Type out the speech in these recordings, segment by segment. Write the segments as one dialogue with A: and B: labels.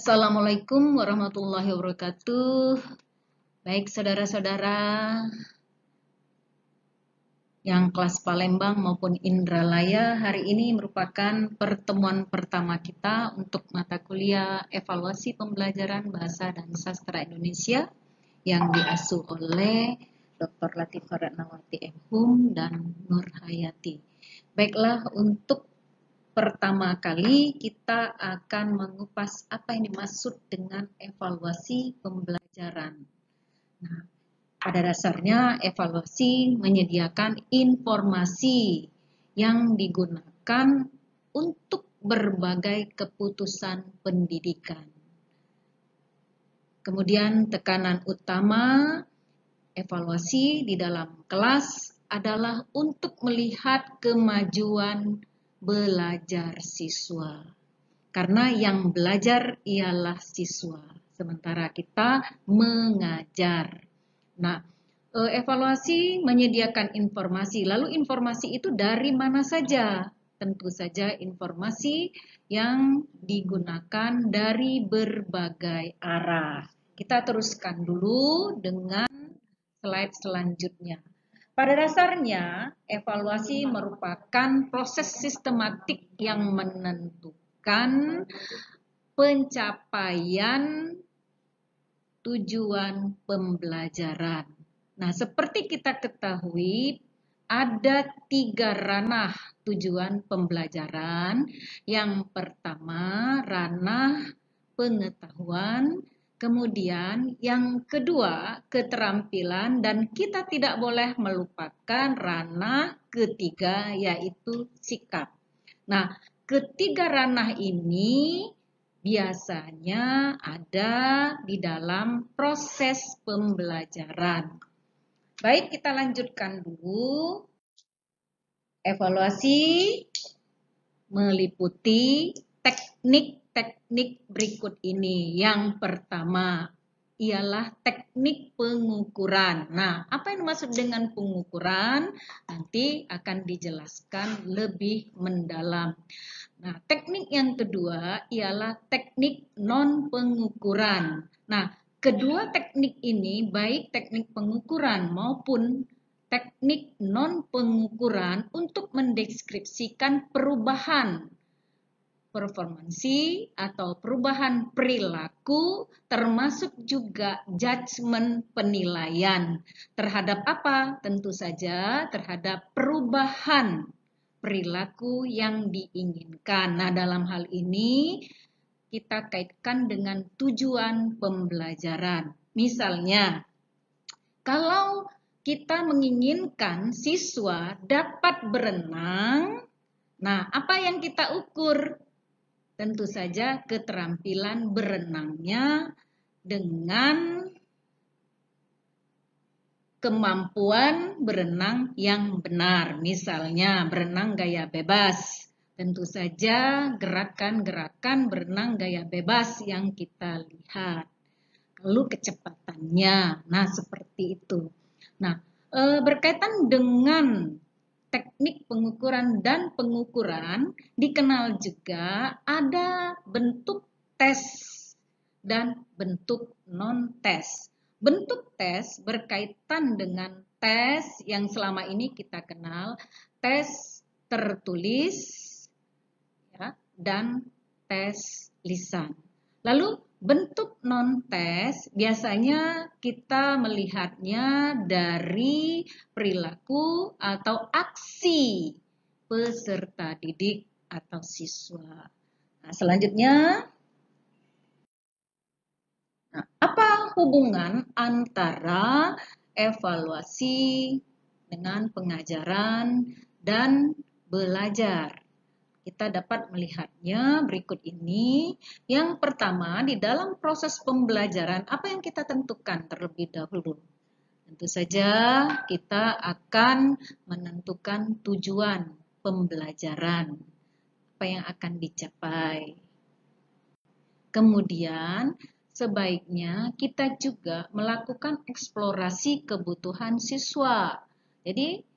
A: Assalamualaikum warahmatullahi wabarakatuh. Baik saudara-saudara yang kelas Palembang maupun Indralaya, hari ini merupakan pertemuan pertama kita untuk mata kuliah evaluasi pembelajaran bahasa dan sastra Indonesia yang diasuh oleh Dr. Latifah Ratnawati M.Hum dan Nur Hayati. Baiklah, untuk pertama kali kita akan mengupas apa yang dimaksud dengan evaluasi pembelajaran. Nah, pada dasarnya evaluasi menyediakan informasi yang digunakan untuk berbagai keputusan pendidikan. Kemudian tekanan utama evaluasi di dalam kelas adalah untuk melihat kemajuan belajar siswa. Karena yang belajar ialah siswa, sementara kita mengajar. Nah, evaluasi menyediakan informasi. Lalu informasi itu dari mana saja? Tentu saja informasi yang digunakan dari berbagai arah. Kita teruskan dulu dengan slide selanjutnya. Pada dasarnya, evaluasi merupakan proses sistematik yang menentukan pencapaian tujuan pembelajaran. Nah, seperti kita ketahui, ada 3 ranah tujuan pembelajaran. Yang pertama, ranah pengetahuan. Kemudian yang kedua, keterampilan, dan kita tidak boleh melupakan ranah ketiga, yaitu sikap. Nah, ketiga ranah ini biasanya ada di dalam proses pembelajaran. Baik, kita lanjutkan dulu. Evaluasi meliputi teknik berikut ini. Yang pertama ialah teknik pengukuran. Nah, apa yang dimaksud dengan pengukuran? Nanti akan dijelaskan lebih mendalam. Nah, teknik yang kedua ialah teknik non-pengukuran. Nah, kedua teknik ini, baik teknik pengukuran maupun teknik non-pengukuran, untuk mendeskripsikan perubahan performansi atau perubahan perilaku, termasuk juga judgement penilaian. Terhadap apa? Tentu saja terhadap perubahan perilaku yang diinginkan. Nah, dalam hal ini kita kaitkan dengan tujuan pembelajaran. Misalnya, kalau kita menginginkan siswa dapat berenang, nah apa yang kita ukur? Tentu saja keterampilan berenangnya dengan kemampuan berenang yang benar. Misalnya berenang gaya bebas. Tentu saja gerakan-gerakan berenang gaya bebas yang kita lihat. Lalu kecepatannya. Nah, seperti itu. Nah, berkaitan dengan teknik pengukuran dan pengukuran, dikenal juga ada bentuk tes dan bentuk non-tes. Bentuk tes berkaitan dengan tes yang selama ini kita kenal, tes tertulis ya, dan tes lisan. Lalu bentuk non-tes biasanya kita melihatnya dari perilaku atau aksi peserta didik atau siswa. Nah, selanjutnya, apa hubungan antara evaluasi dengan pengajaran dan belajar? Kita dapat melihatnya berikut ini. Yang pertama, di dalam proses pembelajaran, apa yang kita tentukan terlebih dahulu? Tentu saja kita akan menentukan tujuan pembelajaran, apa yang akan dicapai. Kemudian, sebaiknya kita juga melakukan eksplorasi kebutuhan siswa. Jadi,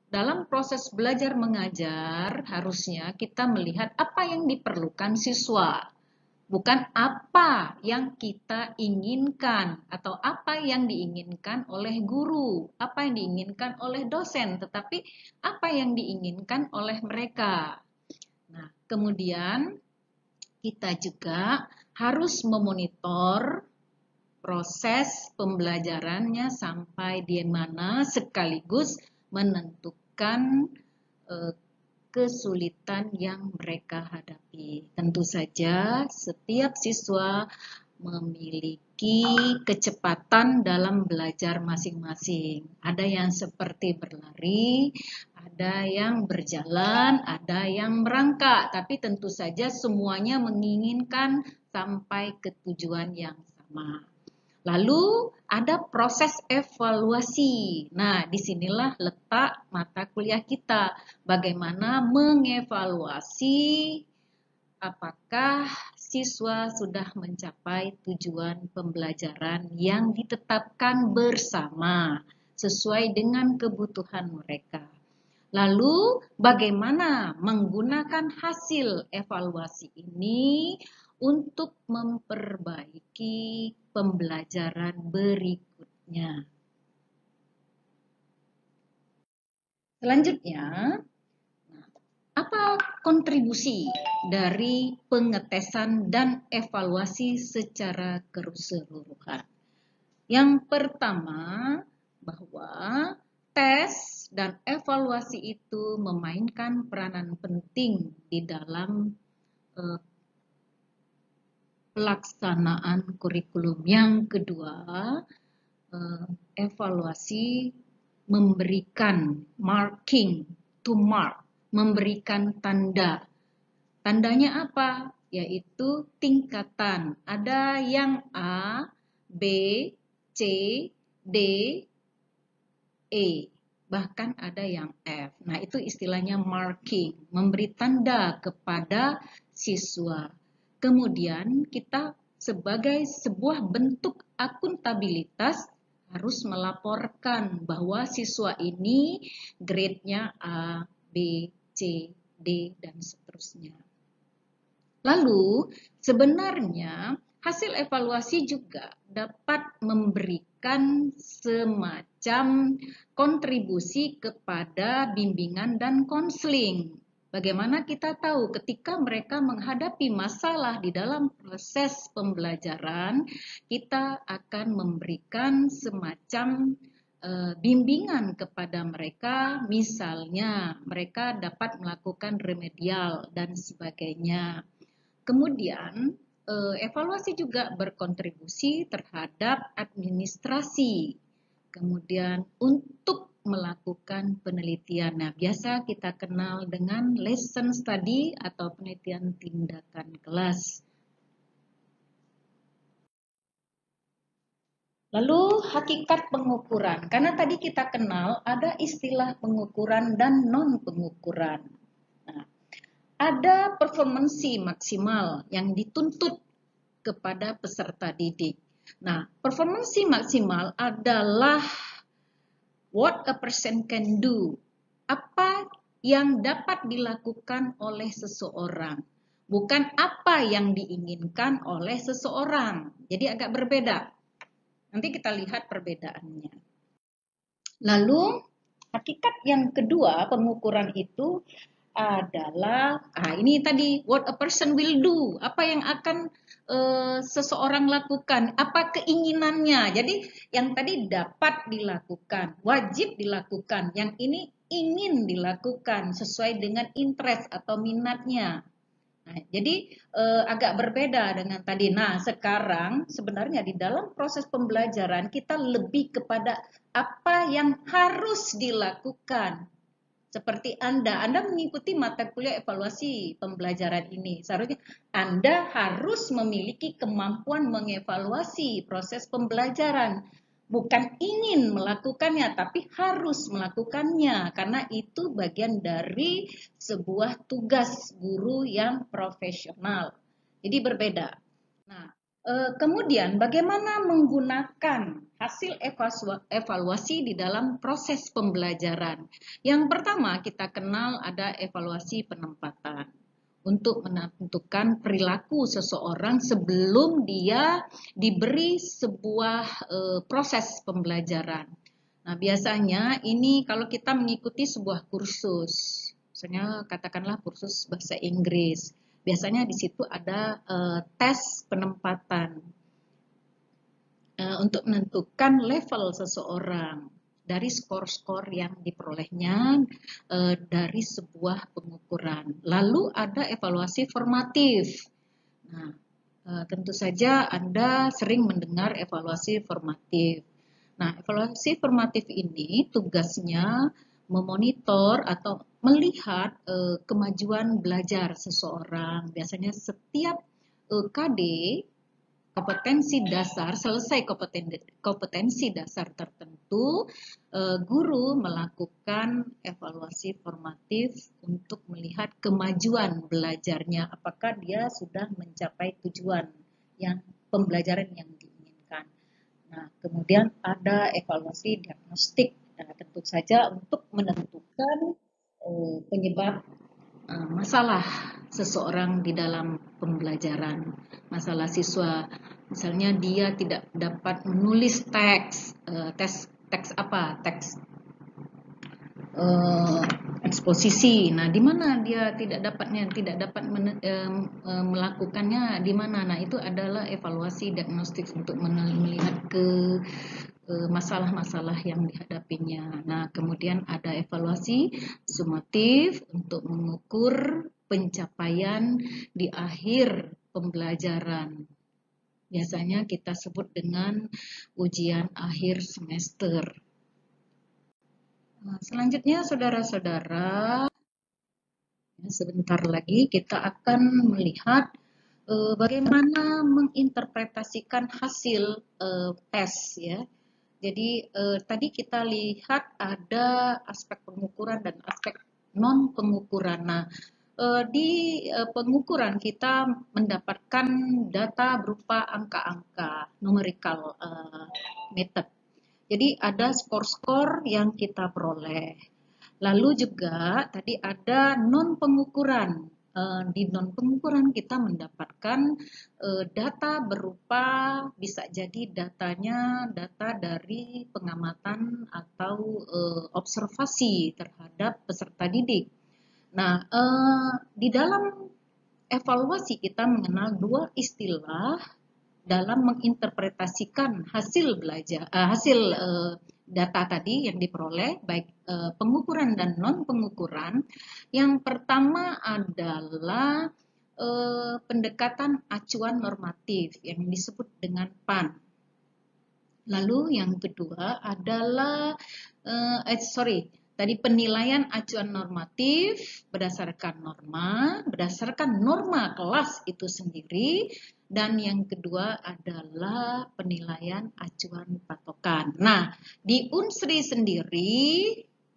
A: dalam proses belajar mengajar, harusnya kita melihat apa yang diperlukan siswa. bukan apa yang kita inginkan atau apa yang diinginkan oleh guru, apa yang diinginkan oleh dosen, tetapi apa yang diinginkan oleh mereka. Nah, kemudian kita juga harus memonitor proses pembelajarannya sampai di mana sekaligus menentukan kesulitan yang mereka hadapi. Tentu saja setiap siswa memiliki kecepatan dalam belajar masing-masing. Ada yang seperti berlari, ada yang berjalan, ada yang merangkak, tapi tentu saja semuanya menginginkan sampai ke tujuan yang sama. Lalu ada proses evaluasi. Nah, disinilah letak mata kuliah kita. Bagaimana mengevaluasi apakah siswa sudah mencapai tujuan pembelajaran yang ditetapkan bersama sesuai dengan kebutuhan mereka. Lalu bagaimana menggunakan hasil evaluasi ini untuk memperbaiki pembelajaran berikutnya. Selanjutnya, apa kontribusi dari pengetesan dan evaluasi secara keseluruhan? Yang pertama, bahwa tes dan evaluasi itu memainkan peranan penting di dalam pelaksanaan kurikulum. Yang kedua, evaluasi memberikan marking, to mark, memberikan tanda. Tandanya apa? Yaitu tingkatan. Ada yang A, B, C, D, E. Bahkan ada yang F. Nah, itu istilahnya marking, memberi tanda kepada siswa. Kemudian kita sebagai sebuah bentuk akuntabilitas harus melaporkan bahwa siswa ini grade-nya A, B, C, D, dan seterusnya. Lalu, sebenarnya hasil evaluasi juga dapat memberikan semacam kontribusi kepada bimbingan dan konseling. Bagaimana kita tahu ketika mereka menghadapi masalah di dalam proses pembelajaran, kita akan memberikan semacam bimbingan kepada mereka, misalnya mereka dapat melakukan remedial dan sebagainya. Kemudian, evaluasi juga berkontribusi terhadap administrasi. Kemudian untuk melakukan penelitian. Nah, biasa kita kenal dengan lesson study atau penelitian tindakan kelas. Lalu hakikat pengukuran. Karena tadi kita kenal ada istilah pengukuran dan non-pengukuran. Nah, ada performansi maksimal yang dituntut kepada peserta didik. Nah, performansi maksimal adalah what a person can do. Apa yang dapat dilakukan oleh seseorang. Bukan apa yang diinginkan oleh seseorang. Jadi agak berbeda. Nanti kita lihat perbedaannya. Lalu, hakikat yang kedua pengukuran itu adalah, ini tadi, what a person will do. Apa yang akan seseorang lakukan, apa keinginannya. Jadi yang tadi dapat dilakukan, wajib dilakukan. Yang ini ingin dilakukan sesuai dengan interest atau minatnya. Nah, jadi agak berbeda dengan tadi. Nah, sekarang sebenarnya di dalam proses pembelajaran kita lebih kepada apa yang harus dilakukan. Seperti Anda mengikuti mata kuliah evaluasi pembelajaran ini. Seharusnya Anda harus memiliki kemampuan mengevaluasi proses pembelajaran. Bukan ingin melakukannya, tapi harus melakukannya. Karena itu bagian dari sebuah tugas guru yang profesional. Jadi berbeda. Nah, kemudian bagaimana menggunakan hasil evaluasi di dalam proses pembelajaran. Yang pertama kita kenal ada evaluasi penempatan. untuk menentukan perilaku seseorang sebelum dia diberi sebuah proses pembelajaran. Nah, biasanya ini kalau kita mengikuti sebuah kursus, misalnya katakanlah kursus bahasa Inggris, biasanya di situ ada tes penempatan untuk menentukan level seseorang dari skor-skor yang diperolehnya dari sebuah pengukuran. Lalu ada evaluasi formatif. Nah, tentu saja Anda sering mendengar evaluasi formatif. Nah, evaluasi formatif ini tugasnya memonitor atau melihat kemajuan belajar seseorang. Biasanya setiap KD kompetensi dasar, selesai kompetensi dasar tertentu, guru melakukan evaluasi formatif untuk melihat kemajuan belajarnya, apakah dia sudah mencapai tujuan yang pembelajaran yang diinginkan. Nah, kemudian ada evaluasi diagnostik, nah, tentu saja untuk menentukan penyebab masalah seseorang di dalam pembelajaran, masalah siswa, misalnya dia tidak dapat menulis teks, teks apa, teks eksposisi. Nah, di mana dia tidak dapat melakukannya, di mana? Nah, itu adalah evaluasi diagnostik untuk melihat ke masalah-masalah yang dihadapinya. Nah, kemudian ada evaluasi sumatif untuk mengukur pencapaian di akhir pembelajaran. Biasanya kita sebut dengan ujian akhir semester. Nah, selanjutnya, saudara-saudara, sebentar lagi kita akan melihat bagaimana menginterpretasikan hasil tes, ya. Jadi tadi kita lihat ada aspek pengukuran dan aspek non pengukuran. Nah, di pengukuran kita mendapatkan data berupa angka-angka, numerical method. Jadi ada skor-skor yang kita peroleh. Lalu juga tadi ada non pengukuran. Di non pengukuran kita mendapatkan data berupa, bisa jadi datanya data dari pengamatan atau observasi terhadap peserta didik. Nah, di dalam evaluasi kita mengenal dua istilah dalam menginterpretasikan hasil belajar, hasil data tadi yang diperoleh, baik pengukuran dan non pengukuran. Yang pertama adalah pendekatan acuan normatif yang disebut dengan PAN. Lalu yang kedua adalah tadi penilaian acuan normatif berdasarkan norma kelas itu sendiri, dan yang kedua adalah penilaian acuan patokan. Nah, di Unsri sendiri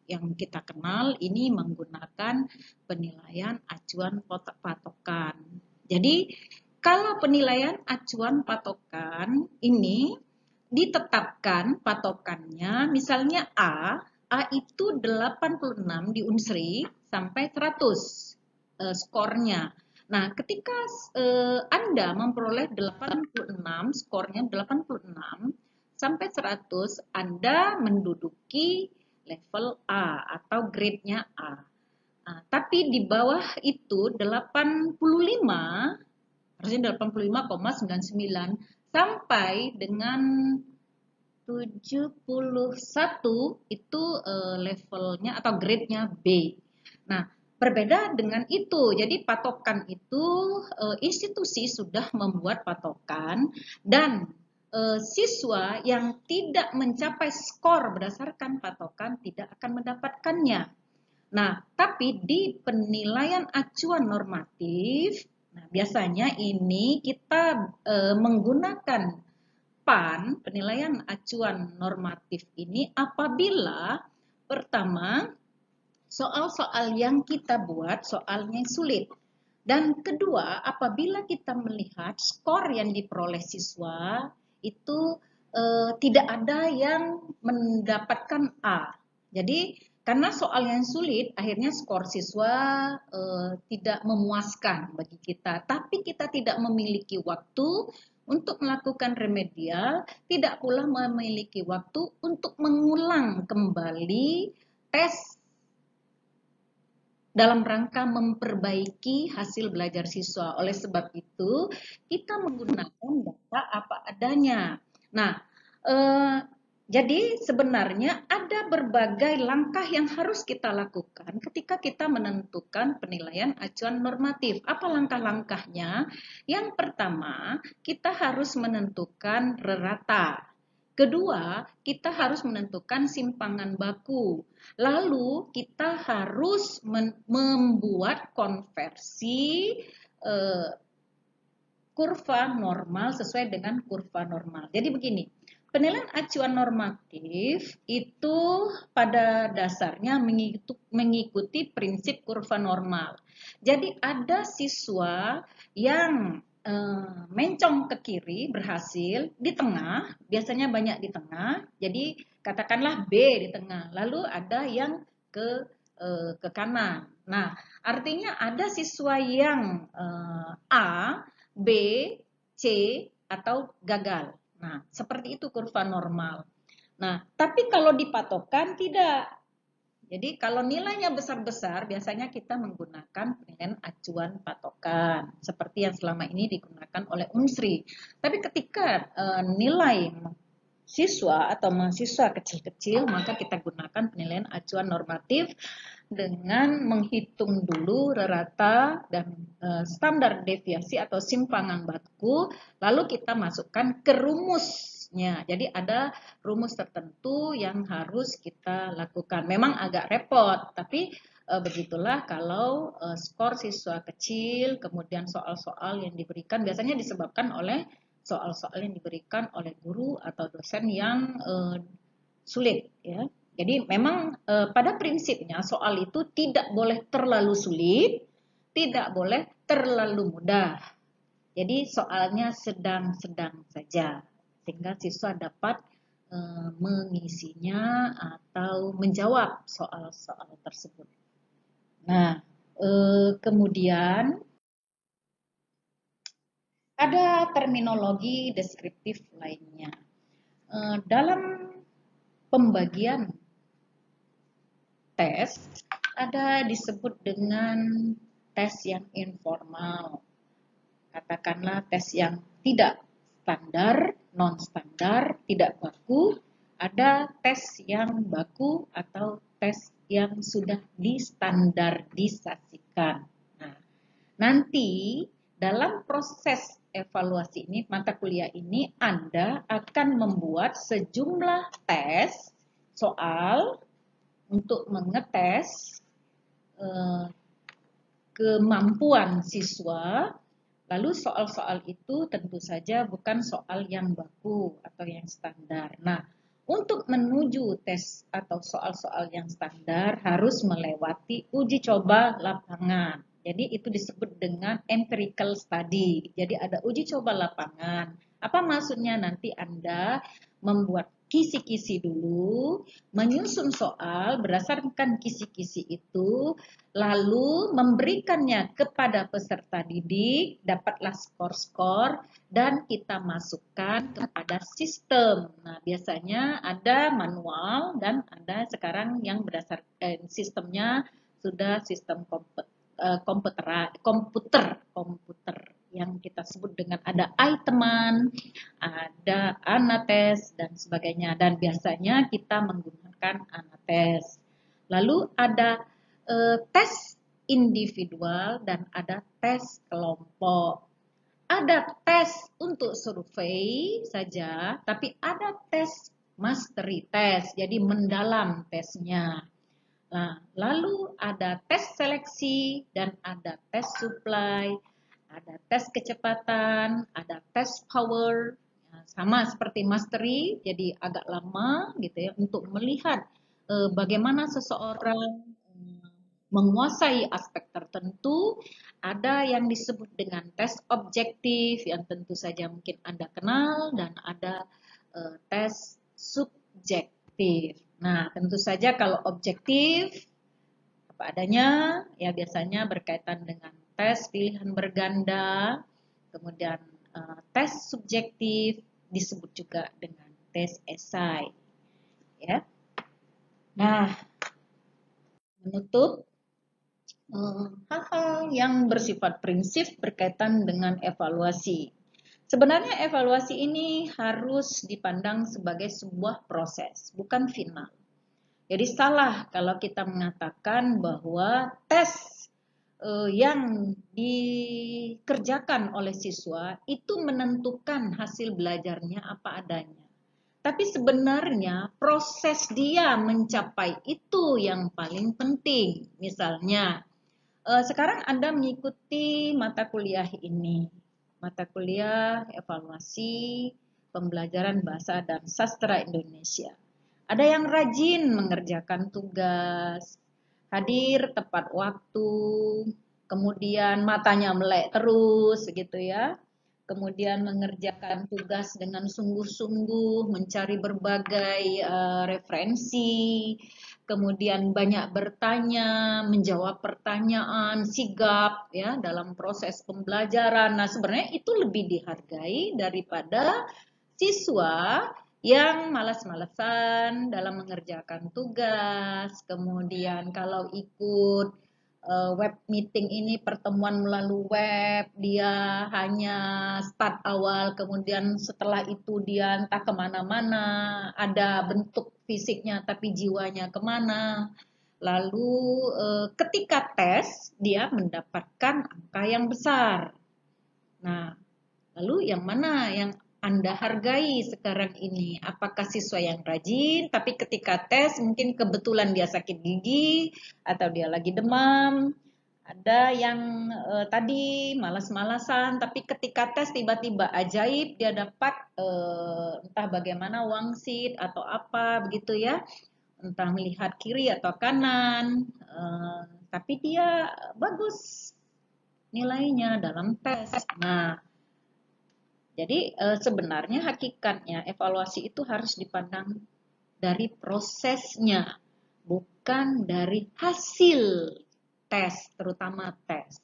A: yang kita kenal ini menggunakan penilaian acuan patokan. Jadi, kalau penilaian acuan patokan ini ditetapkan patokannya, misalnya A itu 86 di Unsri sampai 100 skornya. Nah, ketika Anda memperoleh 86, skornya 86 sampai 100, Anda menduduki level A atau grade-nya A. Nah, tapi di bawah itu 85, harusnya 85,99 sampai dengan 71 itu levelnya atau grade-nya B. Nah, berbeda dengan itu. Jadi patokan itu institusi sudah membuat patokan, dan siswa yang tidak mencapai skor berdasarkan patokan tidak akan mendapatkannya. Nah, tapi di penilaian acuan normatif, nah biasanya ini kita menggunakan PAN, penilaian acuan normatif ini apabila pertama soal-soal yang kita buat soalnya sulit, dan kedua apabila kita melihat skor yang diperoleh siswa itu tidak ada yang mendapatkan A. Jadi Karena soal yang sulit, akhirnya skor siswa tidak memuaskan bagi kita. Tapi kita tidak memiliki waktu untuk melakukan remedial, tidak pula memiliki waktu untuk mengulang kembali tes dalam rangka memperbaiki hasil belajar siswa. Oleh sebab itu, kita menggunakan data apa adanya. Nah, jadi sebenarnya ada berbagai langkah yang harus kita lakukan ketika kita menentukan penilaian acuan normatif. Apa langkah-langkahnya? Yang pertama, kita harus menentukan rerata. Kedua, kita harus menentukan simpangan baku. Lalu kita harus membuat konversi kurva normal sesuai dengan kurva normal. Jadi begini, penilaian acuan normatif itu pada dasarnya mengikuti prinsip kurva normal. Jadi ada siswa yang mencong ke kiri berhasil di tengah, biasanya banyak di tengah, jadi katakanlah B di tengah, lalu ada yang ke kanan. Nah, artinya ada siswa yang A, B, C, atau gagal. Nah, seperti itu kurva normal. Nah, tapi kalau dipatokkan tidak. Jadi kalau nilainya besar-besar, biasanya kita menggunakan penilaian acuan patokan. Seperti yang selama ini digunakan oleh Unsri. Tapi ketika nilai siswa atau mahasiswa kecil-kecil, maka kita gunakan penilaian acuan normatif dengan menghitung dulu rata dan standar deviasi atau simpangan baku, lalu kita masukkan ke rumusnya. Jadi ada rumus tertentu yang harus kita lakukan. Memang agak repot, tapi begitulah kalau skor siswa kecil, kemudian soal-soal yang diberikan biasanya disebabkan oleh soal-soal yang diberikan oleh guru atau dosen yang sulit, ya. Jadi memang pada prinsipnya soal itu tidak boleh terlalu sulit, tidak boleh terlalu mudah. Jadi soalnya sedang-sedang saja, sehingga siswa dapat mengisinya atau menjawab soal-soal tersebut. Nah, kemudian ada terminologi deskriptif lainnya. Dalam pembagian tes ada disebut dengan tes yang informal. Katakanlah tes yang tidak standar, non standar, tidak baku. Ada tes yang baku atau tes yang sudah distandardisasikan. Nah, nanti dalam proses evaluasi ini, mata kuliah ini, Anda akan membuat sejumlah tes soal untuk mengetes kemampuan siswa. Lalu soal-soal itu tentu saja bukan soal yang baku atau yang standar. Nah, untuk menuju tes atau soal-soal yang standar harus melewati uji coba lapangan. Jadi itu disebut dengan empirical study. Jadi ada uji coba lapangan. Apa maksudnya? Nanti Anda membuat kisi-kisi dulu, menyusun soal berdasarkan kisi-kisi itu, lalu memberikannya kepada peserta didik, dapatlah skor-skor, dan kita masukkan kepada sistem. Nah, biasanya ada manual dan ada sekarang yang berdasarkan sistemnya sudah sistem komputer yang kita sebut dengan ada iTeman, ada Anates dan sebagainya, dan biasanya kita menggunakan Anates. Lalu ada tes individual dan ada tes kelompok. Ada tes untuk survei saja, tapi ada tes mastery test, jadi mendalam tesnya. Nah, lalu ada tes seleksi dan ada tes supply, ada tes kecepatan, ada tes power, sama seperti mastery, jadi agak lama gitu ya untuk melihat bagaimana seseorang menguasai aspek tertentu. Ada yang disebut dengan tes objektif yang tentu saja mungkin Anda kenal, dan ada tes subjektif. Nah, tentu saja kalau objektif apa adanya, ya biasanya berkaitan dengan tes pilihan berganda, kemudian tes subjektif disebut juga dengan tes esai, ya. Nah, menutup hal-hal yang bersifat prinsip berkaitan dengan evaluasi. Sebenarnya evaluasi ini harus dipandang sebagai sebuah proses, bukan final. Jadi salah kalau kita mengatakan bahwa tes yang dikerjakan oleh siswa itu menentukan hasil belajarnya apa adanya. Tapi sebenarnya proses dia mencapai itu yang paling penting. Misalnya, sekarang Anda mengikuti mata kuliah ini. Mata kuliah evaluasi pembelajaran bahasa dan sastra Indonesia. Ada yang rajin mengerjakan tugas, hadir tepat waktu, kemudian matanya melek terus gitu ya. Kemudian mengerjakan tugas dengan sungguh-sungguh, mencari berbagai referensi, kemudian banyak bertanya, menjawab pertanyaan, sigap ya dalam proses pembelajaran. Nah, sebenarnya itu lebih dihargai daripada siswa yang malas-malasan dalam mengerjakan tugas. Kemudian kalau ikut web meeting ini pertemuan melalui web, dia hanya start awal, kemudian setelah itu dia entah kemana-mana, ada bentuk fisiknya tapi jiwanya kemana. Lalu ketika tes dia mendapatkan angka yang besar. Nah, lalu yang mana yang Anda hargai sekarang ini? Apakah siswa yang rajin, tapi ketika tes mungkin kebetulan dia sakit gigi, atau dia lagi demam. Ada yang tadi malas-malasan, tapi ketika tes tiba-tiba ajaib dia dapat entah bagaimana wangsit atau apa begitu ya. Entah melihat kiri atau kanan, tapi dia bagus nilainya dalam tes. Nah, jadi sebenarnya hakikatnya evaluasi itu harus dipandang dari prosesnya, bukan dari hasil tes, terutama tes.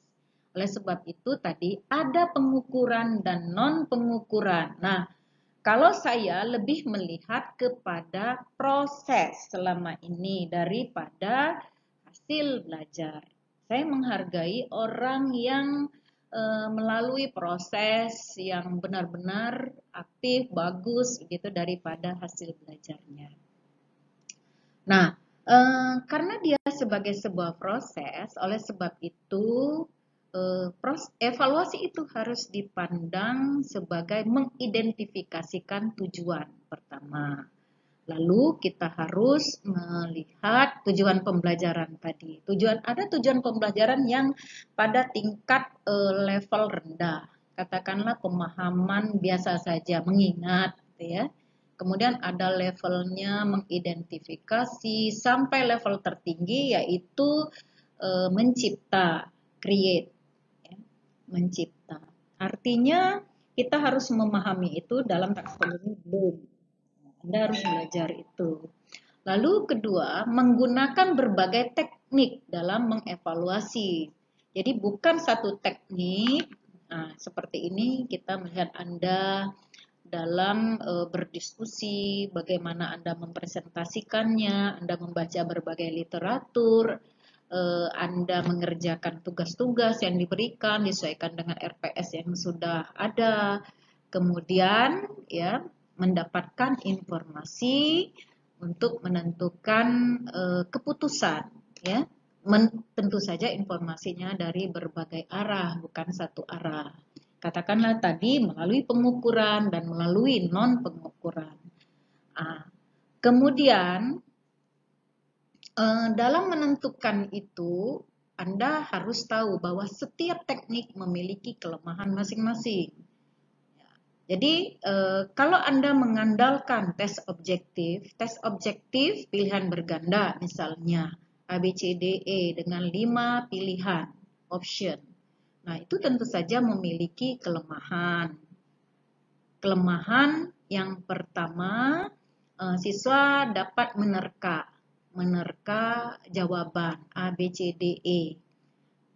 A: Oleh sebab itu tadi ada pengukuran dan non pengukuran. Nah, kalau saya lebih melihat kepada proses selama ini daripada hasil belajar. Saya menghargai orang yang melalui proses yang benar-benar aktif, bagus gitu daripada hasil belajarnya. Nah, karena dia sebagai sebuah proses, oleh sebab itu evaluasi itu harus dipandang sebagai mengidentifikasikan tujuan pertama. Lalu kita harus melihat tujuan pembelajaran tadi. Ada tujuan pembelajaran yang pada tingkat level rendah. Katakanlah pemahaman biasa saja, mengingat, gitu ya. Kemudian ada levelnya mengidentifikasi sampai level tertinggi yaitu mencipta, create, ya, mencipta. Artinya kita harus memahami itu dalam taksonomi Bloom. Anda harus belajar itu. Lalu kedua, menggunakan berbagai teknik dalam mengevaluasi. Jadi bukan satu teknik. Nah, seperti ini kita melihat Anda dalam berdiskusi, bagaimana Anda mempresentasikannya, Anda membaca berbagai literatur, Anda mengerjakan tugas-tugas yang diberikan, disesuaikan dengan RPS yang sudah ada. Kemudian ya mendapatkan informasi untuk menentukan keputusan ya. Tentu saja informasinya dari berbagai arah, bukan satu arah. Katakanlah tadi melalui pengukuran dan melalui non pengukuran. Kemudian dalam menentukan itu Anda harus tahu bahwa setiap teknik memiliki kelemahan masing-masing. Jadi kalau Anda mengandalkan tes objektif pilihan berganda misalnya ABCDE dengan 5 pilihan option. Nah, itu tentu saja memiliki kelemahan. Kelemahan yang pertama siswa dapat menerka jawaban A, B, C, D, E.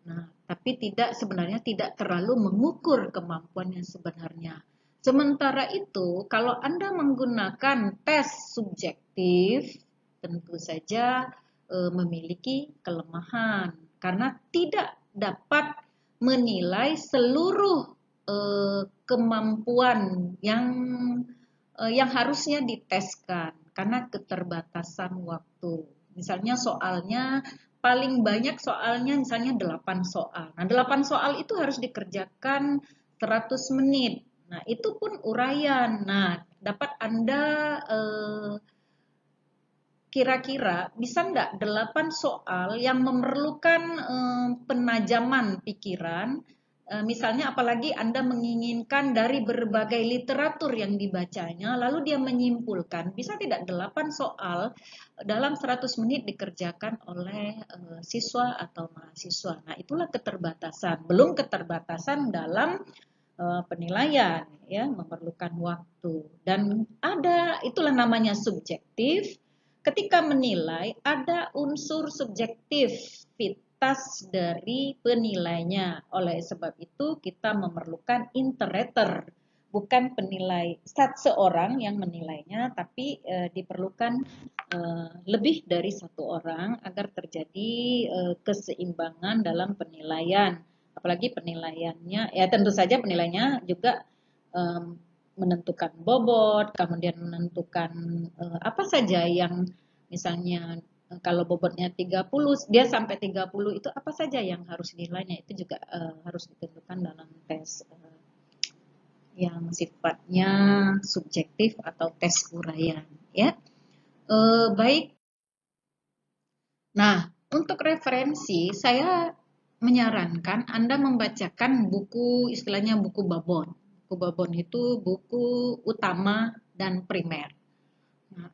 A: Nah, tapi sebenarnya tidak terlalu mengukur kemampuan yang sebenarnya. Sementara itu, kalau Anda menggunakan tes subjektif, tentu saja memiliki kelemahan karena tidak dapat menilai seluruh kemampuan yang harusnya diteskan karena keterbatasan waktu. Misalnya soalnya paling banyak soalnya misalnya 8 soal. Nah, 8 soal itu harus dikerjakan 100 menit. Nah, itu pun uraian. Nah, dapat Anda kira-kira bisa enggak 8 soal yang memerlukan penajaman pikiran, misalnya apalagi Anda menginginkan dari berbagai literatur yang dibacanya, lalu dia menyimpulkan, bisa tidak 8 soal dalam 100 menit dikerjakan oleh siswa atau mahasiswa. Nah, itulah keterbatasan. Belum keterbatasan dalam penilaian, ya, memerlukan waktu. Dan itulah namanya subjektif. Ketika menilai, ada unsur subjektivitas dari penilainya. Oleh sebab itu, kita memerlukan interpreter, bukan penilai seorang yang menilainya, tapi diperlukan lebih dari satu orang agar terjadi keseimbangan dalam penilaian. Apalagi penilaiannya, ya tentu saja penilaiannya juga menentukan bobot, kemudian menentukan apa saja yang misalnya kalau bobotnya 30, dia sampai 30 itu apa saja yang harus nilainya, itu juga harus ditentukan dalam tes yang sifatnya subjektif atau tes uraian, ya. Baik. Nah, untuk referensi saya menyarankan Anda membacakan buku, istilahnya buku babon. Buku babon itu buku utama dan primer. Nah,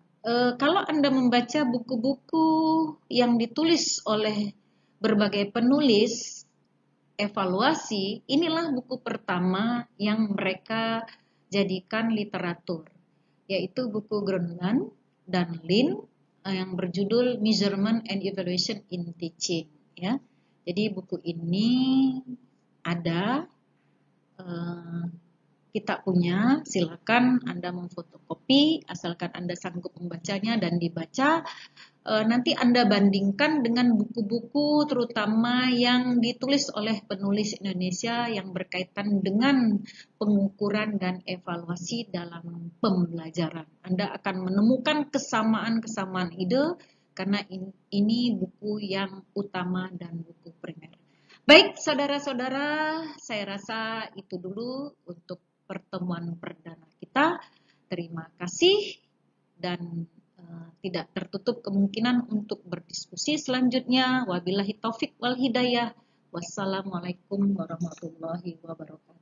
A: kalau Anda membaca buku-buku yang ditulis oleh berbagai penulis evaluasi, inilah buku pertama yang mereka jadikan literatur, yaitu buku Grundland dan Lin yang berjudul Measurement and Evaluation in Teaching, ya. Jadi buku ini ada, kita punya, silakan Anda memfotokopi asalkan Anda sanggup membacanya dan dibaca. Nanti Anda bandingkan dengan buku-buku terutama yang ditulis oleh penulis Indonesia yang berkaitan dengan pengukuran dan evaluasi dalam pembelajaran. Anda akan menemukan kesamaan-kesamaan ide karena ini buku yang utama dan buku primer. Baik, saudara-saudara, saya rasa itu dulu untuk pertemuan perdana kita. Terima kasih dan tidak tertutup kemungkinan untuk berdiskusi selanjutnya. Wabillahi taufik wal hidayah. Wassalamualaikum warahmatullahi wabarakatuh.